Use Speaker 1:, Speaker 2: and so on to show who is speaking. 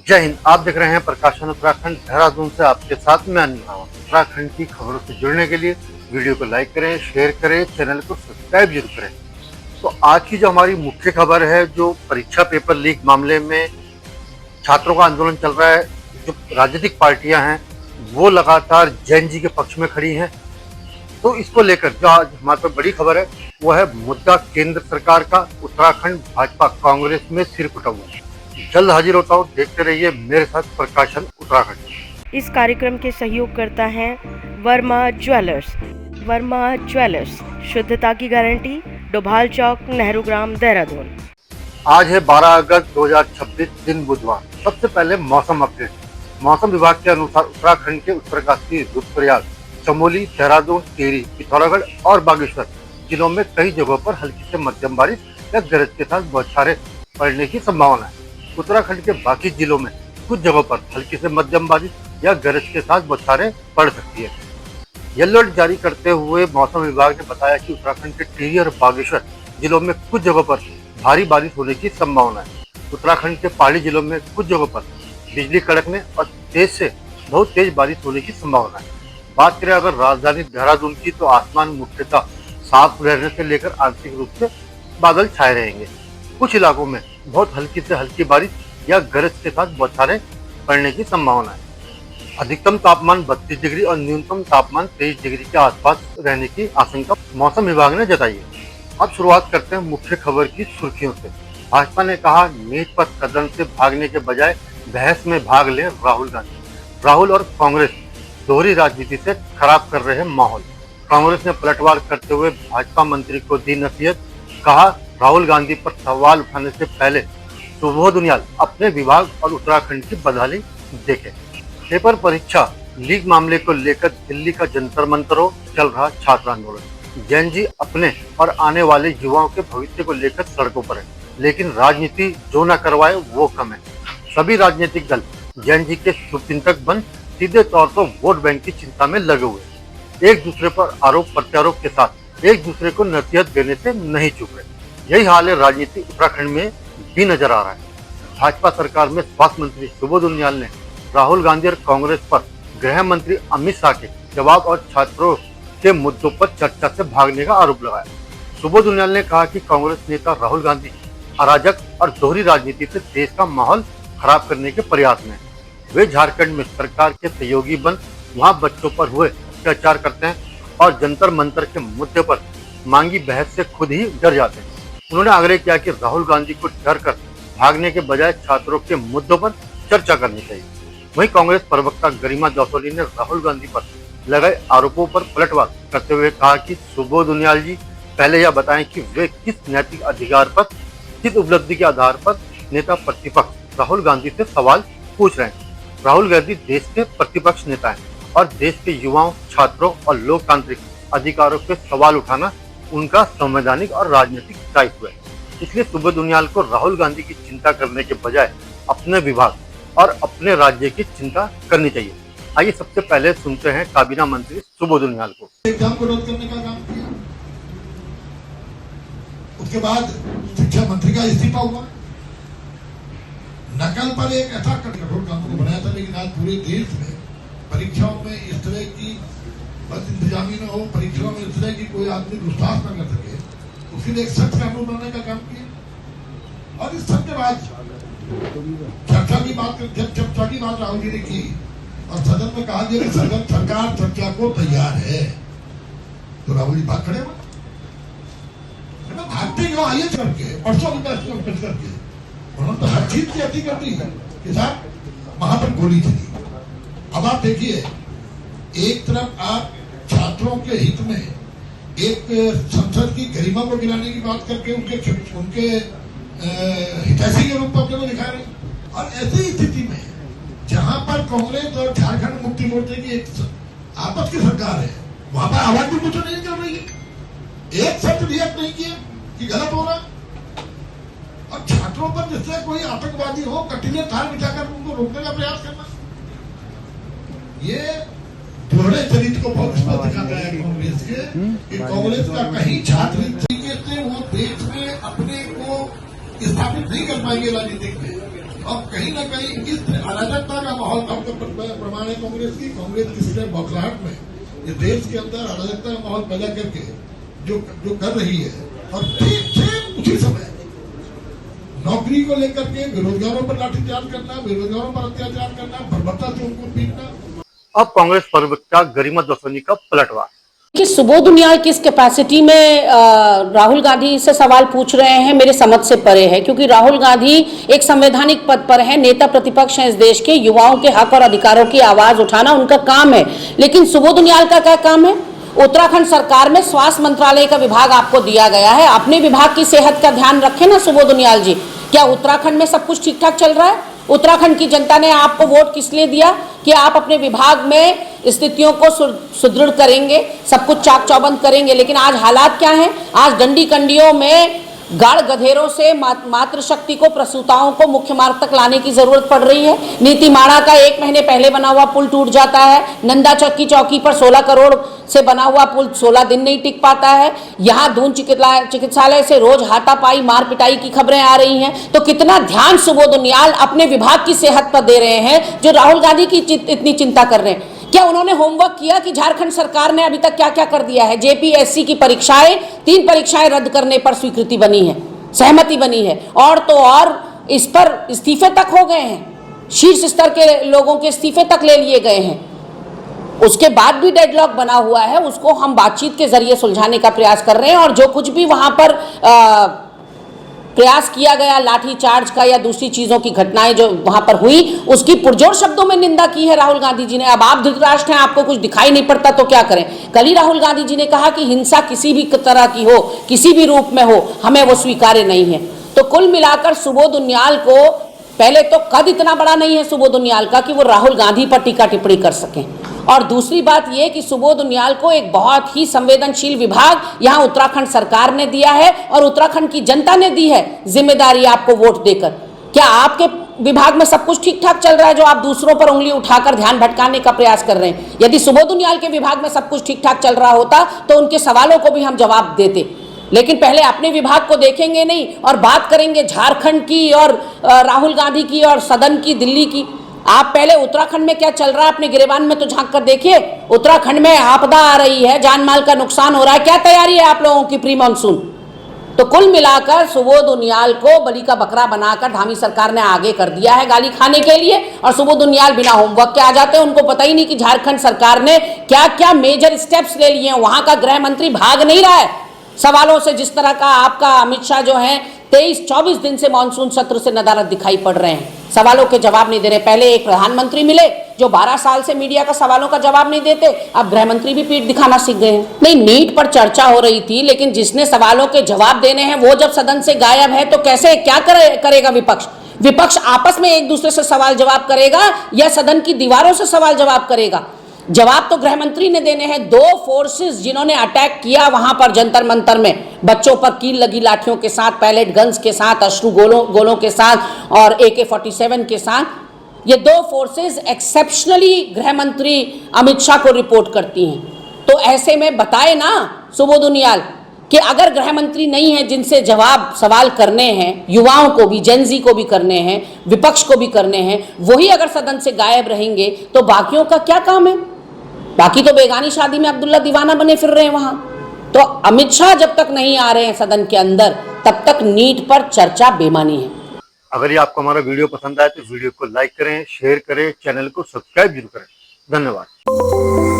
Speaker 1: जय हिंद। आप देख रहे हैं प्रकाशन उत्तराखंड, देहरादून से आपके साथ मैं अनिल रावत। उत्तराखंड की खबरों से जुड़ने के लिए वीडियो को लाइक करें, शेयर करें, चैनल को सब्सक्राइब जरूर करें। तो आज की जो हमारी मुख्य खबर है, जो परीक्षा पेपर लीक मामले में छात्रों का आंदोलन चल रहा है, जो राजनीतिक पार्टियां हैं वो लगातार जैन जी के पक्ष में खड़ी हैं। तो इसको लेकर जो आज हमारे पास बड़ी खबर है वो है मुद्दा केंद्र सरकार का। उत्तराखंड भाजपा कांग्रेस में सिर कुटा हुआ। जल्द हाजिर होता हूँ, देखते रहिए मेरे साथ प्रकाशन उत्तराखंड।
Speaker 2: इस कार्यक्रम के सहयोगकर्ता हैं वर्मा ज्वेलर्स। वर्मा ज्वेलर्स, शुद्धता की गारंटी, डोभाल चौक, नेहरू ग्राम, देहरादून।
Speaker 1: आज है 12 अगस्त 2026, दिन बुधवार। सबसे पहले मौसम अपडेट। मौसम विभाग के अनुसार उत्तराखंड के उत्तरकाशी, रुद्रप्रयाग, चमोली, देहरादून, टिहरी, पिथौरागढ़ और बागेश्वर जिलों में कई जगहों पर हल्की से मध्यम बारिश या गरज के साथ बौछारें पड़ने की संभावना है। उत्तराखंड के बाकी जिलों में कुछ जगहों पर हल्की से मध्यम बारिश या गरज के साथ बौछारें पड़ सकती है। येलो अलर्ट जारी करते हुए मौसम विभाग ने बताया कि उत्तराखंड के टिहरी और बागेश्वर जिलों में कुछ जगहों पर भारी बारिश होने की संभावना है। उत्तराखंड के पहाड़ी जिलों में कुछ जगहों पर बिजली कड़कने और तेज से बहुत तेज बारिश होने की संभावना है। बात करें अगर राजधानी देहरादून की, तो आसमान मुख्यतः साफ रहने से लेकर आंशिक रूप से बादल छाए रहेंगे। कुछ इलाकों में बहुत हल्की से हल्की बारिश या गरज के साथ बौछारें पड़ने की संभावना है। अधिकतम तापमान 32 डिग्री और न्यूनतम तापमान 23 डिग्री के आसपास रहने की आशंका मौसम विभाग ने जताई है। अब शुरुआत करते हैं मुख्य खबर की सुर्खियों से। भाजपा ने कहा, मेज पर सदन से भागने के बजाय बहस में भाग लें राहुल गांधी। राहुल और कांग्रेस दोहरी राजनीति से खराब कर रहे हैं माहौल। कांग्रेस ने पलटवार करते हुए भाजपा मंत्री को दी नसीहत। कहा, राहुल गांधी पर सवाल उठाने से पहले सुबोध उनियाल अपने विभाग और उत्तराखंड की बदहाली देखें। पेपर परीक्षा लीक मामले को लेकर दिल्ली का जंतर मंतरों चल रहा छात्र आंदोलन। जैन जी अपने और आने वाले युवाओं के भविष्य को लेकर सड़कों पर है, लेकिन राजनीति जो न करवाए वो कम है। सभी राजनीतिक दल जैन जी के शुभचिंतक बन सीधे तौर पर वोट बैंक की चिंता में लगे हुए, एक दूसरे पर आरोप प्रत्यारोप के साथ एक दूसरे को नसीहत देने से नहीं चूक रहे। यही हाल है राजनीति उत्तराखंड में भी नजर आ रहा है। भाजपा सरकार में स्वास्थ्य मंत्री सुबोध उनियाल ने राहुल गांधी और कांग्रेस पर गृह मंत्री अमित शाह के जवाब और छात्रों के मुद्दों पर चर्चा से भागने का आरोप लगाया। सुबोध उनियाल ने कहा कि कांग्रेस नेता राहुल गांधी अराजक और दोहरी राजनीति से देश का माहौल खराब करने के प्रयास में है। वे झारखंड में सरकार के सहयोगी बन वहां बच्चों पर हुए अत्याचार करते हैं और जंतर मंतर के मुद्दे पर मांगी बहस से खुद ही डर जाते हैं। उन्होंने आग्रह किया कि राहुल गांधी को डर कर भागने के बजाय छात्रों के मुद्दों पर चर्चा करनी चाहिए। वहीं कांग्रेस प्रवक्ता गरिमा जौसोली ने राहुल गांधी पर लगाए आरोपों पर पलटवार करते हुए कहा कि सुबोध उनियाल जी पहले यह बताएं कि वे किस नैतिक अधिकार पर, किस उपलब्धि के आधार पर नेता प्रतिपक्ष राहुल गांधी से सवाल पूछ रहे हैं। राहुल गांधी देश के प्रतिपक्ष नेता हैं और देश के युवाओं, छात्रों और लोकतांत्रिक अधिकारों के सवाल उठाना उनका संवैधानिक और राजनीतिक दायित्व है। इसलिए सुबोध उनियाल को राहुल गांधी की चिंता करने के बजाय अपने विभाग और अपने राज्य की चिंता करनी चाहिए। आइए सबसे पहले सुनते हैं काबीना मंत्री सुबोध उनियाल को।
Speaker 3: एग्जाम को रद्द करने का काम किया, उसके बाद शिक्षा मंत्री का इस्तीफा हुआ। नकल पर एक ऐसा कठोर कानून बनाया था, लेकिन आज पूरे देश में परीक्षाओं में इस तरह की बस इंतजामी न हो, परीक्षाओं में इस तरह की कोई आदमी गुस्ताख न कर सके, उसके एक सख्त कानून बनाने का काम किया। और इस सब के बाद चर्चा की बात, जब चर्चा की बात राहुल जी ने की और सदन में कहा कि सदन सरकार चर्चा को तैयार है, तो राहुल जी बात खड़े हुए, भागते क्यों? आइए चढ़ के परसों करके उन्होंने तो हर चीज की अति कर दी कि साहब वहां पर गोली चली। अब आप देखिए, एक तरफ आप छात्रों के हित में एक संसद की गरिमा को गिराने की बात करके उनके हितैषी के रूप में अपने को दिखा रहे हैं, और ऐसी स्थिति में जहां पर कांग्रेस और झारखंड मुक्ति मोर्चे की एक आपस की सरकार है, वहां पर आवाज भी कुछ नहीं कर रही है, एक शब्द रिएक्ट नहीं किया कि गलत हो रहा। और छात्रों पर जिससे कोई आतंकवादी हो, कटीले तार बिछाकर उनको रोकने का प्रयास करना, ये दोहरे चरित्र को बहुत स्पष्ट दिखाता है कांग्रेस के कि कांग्रेस का कहीं छात्र तरीके से वो देश में अपने को स्थापित नहीं कर पाएंगे राजनीतिक में। और कहीं ना कहीं इस अराजकता का माहौल अब तो प्रमाण है कांग्रेस की स्टेट बौखलाहट में ये देश के अंदर अराजकता का माहौल पैदा करके जो कर रही है, और ठीक उसी समय नौकरी को लेकर के बेरोजगारों पर लाठीचार्ज करना, बेरोजगारों पर अत्याचार करना, बर्बरता से उनको पीटना।
Speaker 1: अब कांग्रेस प्रवक्ता गरिमा दसोनी का पलटवार।
Speaker 4: कि सुबोध उनियाल किस कैपेसिटी में राहुल गांधी से सवाल पूछ रहे हैं, मेरे समझ से परे है, क्योंकि राहुल गांधी एक संवैधानिक पद पर है, नेता प्रतिपक्ष हैं इस देश के, युवाओं के हक और अधिकारों की आवाज उठाना उनका काम है। लेकिन सुबोध उनियाल का क्या काम है? उत्तराखंड सरकार में स्वास्थ्य मंत्रालय का विभाग आपको दिया गया है, अपने विभाग की सेहत का ध्यान रखें ना सुबोध उनियाल जी। क्या उत्तराखंड में सब कुछ ठीक ठाक चल रहा है? उत्तराखंड की जनता ने आपको वोट किस लिए दिया? कि आप अपने विभाग में स्थितियों को सुदृढ़ करेंगे, सब कुछ चाक चौबंद करेंगे। लेकिन आज हालात क्या हैं? आज डंडी कंडियों में गाड़ गधेरों से मातृशक्ति को, प्रसूताओं को मुख्य मार्ग तक लाने की जरूरत पड़ रही है। नीतिमाणा का 1 महीने पहले बना हुआ पुल टूट जाता है। नंदा चक्की चौकी पर 16 करोड़ से बना हुआ पुल 16 दिन नहीं टिक पाता है। यहाँ दून चिकित्सालय से रोज हाथापाई मार पिटाई की खबरें आ रही हैं। तो कितना ध्यान सुबोध उनियाल अपने विभाग की सेहत पर दे रहे हैं जो राहुल गांधी की इतनी चिंता कर रहे हैं? क्या उन्होंने होमवर्क किया कि झारखंड सरकार ने अभी तक क्या क्या कर दिया है? जेपीएससी की परीक्षाएं, 3 परीक्षाएं रद्द करने पर स्वीकृति बनी है, सहमति बनी है, और तो और इस पर इस्तीफे तक हो गए हैं, शीर्ष स्तर के लोगों के इस्तीफे तक ले लिए गए हैं। उसके बाद भी डेडलॉक बना हुआ है, उसको हम बातचीत के जरिए सुलझाने का प्रयास कर रहे हैं। और जो कुछ भी वहां पर प्रयास किया गया लाठी चार्ज का या दूसरी चीजों की घटनाएं जो वहां पर हुई, उसकी पुरजोर शब्दों में निंदा की है राहुल गांधी जी ने। अब आप धृतराष्ट्र हैं, आपको कुछ दिखाई नहीं पड़ता तो क्या करें? कल ही राहुल गांधी जी ने कहा कि हिंसा किसी भी तरह की हो, किसी भी रूप में हो, हमें वो स्वीकार्य नहीं है। तो कुल मिलाकर सुबोध उनियाल को, पहले तो कद इतना बड़ा नहीं है सुबोध उनियाल का कि वो राहुल गांधी पर टीका टिप्पणी कर सकें, और दूसरी बात यह कि सुबोध उनियाल को एक बहुत ही संवेदनशील विभाग यहाँ उत्तराखंड सरकार ने दिया है और उत्तराखंड की जनता ने दी है जिम्मेदारी आपको वोट देकर। क्या आपके विभाग में सब कुछ ठीक ठाक चल रहा है जो आप दूसरों पर उंगली उठाकर ध्यान भटकाने का प्रयास कर रहे हैं? यदि सुबोध उनियाल के विभाग में सब कुछ ठीक ठाक चल रहा होता तो उनके सवालों को भी हम जवाब देते। लेकिन पहले अपने विभाग को देखेंगे नहीं और बात करेंगे झारखंड की और राहुल गांधी की और सदन की, दिल्ली की। आप पहले उत्तराखंड में क्या चल रहा है अपने गिरेबान में तो झांक कर देखिए। उत्तराखंड में आपदा आ रही है, जान माल का नुकसान हो रहा है, क्या तैयारी है आप लोगों की प्री मानसून? तो कुल मिलाकर सुबोध उनियाल को बलि का बकरा बनाकर धामी सरकार ने आगे कर दिया है गाली खाने के लिए, और सुबोध उनियाल बिना होमवर्क के आ जाते हैं। उनको पता ही नहीं कि झारखंड सरकार ने क्या क्या मेजर स्टेप्स ले लिए हैं। वहां का गृह मंत्री भाग नहीं रहा है सवालों से, जिस तरह का आपका अमित शाह जो है 23-24 दिन से मानसून सत्र से नदारद दिखाई पड़ रहे हैं, सवालों के जवाब नहीं दे रहे। पहले एक प्रधानमंत्री मिले जो 12 साल से मीडिया का सवालों का जवाब नहीं देते, अब गृह मंत्री भी पीठ दिखाना सीख गए हैं। नहीं, नीट पर चर्चा हो रही थी, लेकिन जिसने सवालों के जवाब देने हैं वो जब सदन से गायब है तो कैसे क्या करेगा विपक्ष? विपक्ष आपस में एक दूसरे से सवाल जवाब करेगा या सदन की दीवारों से सवाल जवाब करेगा? जवाब तो गृह मंत्री ने देने हैं। 2 फोर्सेस जिन्होंने अटैक किया वहां पर जंतर मंतर में, बच्चों पर कील लगी लाठियों के साथ, पैलेट गन्स के साथ, अश्रु गोलों के साथ और AK-47 के साथ, ये 2 फोर्सेस एक्सेप्शनली गृह मंत्री अमित शाह को रिपोर्ट करती हैं। तो ऐसे में बताए ना सुबोध उनियाल कि अगर गृह मंत्री नहीं है जिनसे जवाब सवाल करने हैं, युवाओं को भी, जेनजी को भी करने हैं, विपक्ष को भी करने हैं, वही अगर सदन से गायब रहेंगे तो बाकियों का क्या काम है? बाकी तो बेगानी शादी में अब्दुल्ला दीवाना बने फिर रहे हैं वहां। तो अमित शाह जब तक नहीं आ रहे हैं सदन के अंदर तब तक नीट पर चर्चा बेमानी है।
Speaker 1: अगर ये आपको हमारा वीडियो पसंद आए तो वीडियो को लाइक करें, शेयर करें, चैनल को सब्सक्राइब जरूर करें। धन्यवाद।